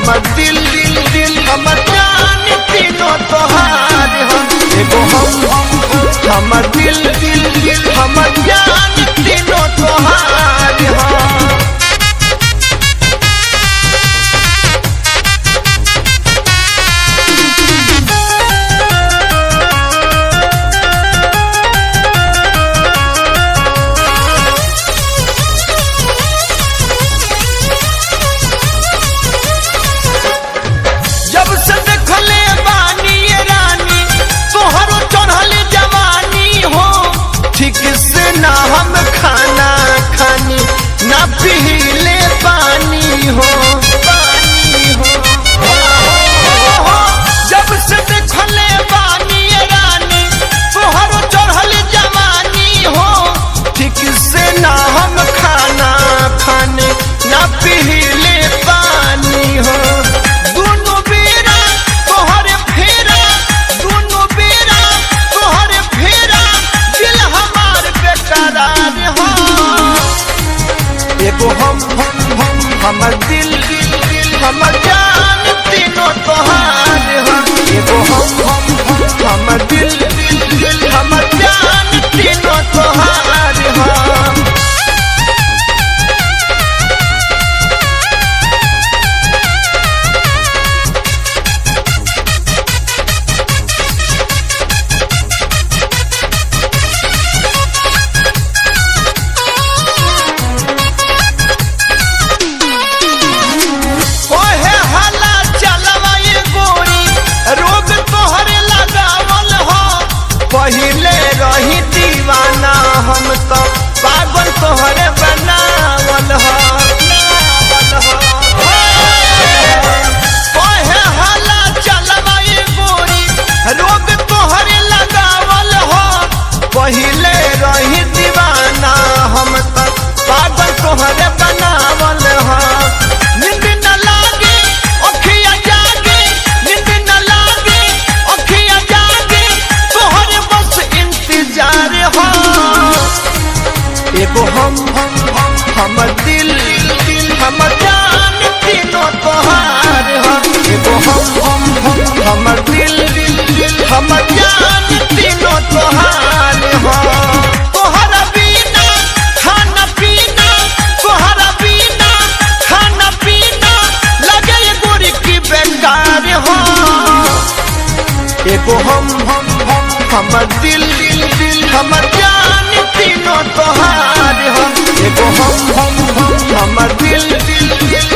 हमर दिल दिल दिल हमर जान तीनों तोहार हो। एगो हमर दिल दिल दिल हमर जान तीनों तोहार हो। ना हम खाना खानी ना पीले पानी हो जब से देखले बानी रानी तोहरो चढ़ल जवानी हो। ठीक से ना हम खाना खाने ना पीले पानी हो। दोनों बेरा तोहरे फेरा दोनों बेरा तोहरे फेरा दिल हमार बेकरार हो। एगो हमर दिल दिल हमर जान तीनों तोहार हो। एगो हमर दिल दिल हमर जान तीनों तोहार हो। पहिले रही दीवाना हम तो पागल तोहरे बनावल हो। ओहे हाला चलवा ये गोरी रोग तोहरे लगावल हो। पहिले रही दीवाना हम तो पागल तोहरे बनावल हो। नींद न लागे अखिया जागे नींद न लागे अखिया जागे तोहरे बस इंतजार हो। एगो हमर दिल दिल हमर जान तीनों तोहार हो। एगो हमर दिल दिल दिल हमर जान तीनों तोहार हो। तोहरा बिना खाना पीना तोहरा बिना खाना पीना लगे गोरी की बेकार हो। एगो हमर दिल दिल दिल हमर जान तीनों तोहार हो। एगो हमर दिल दिल दिल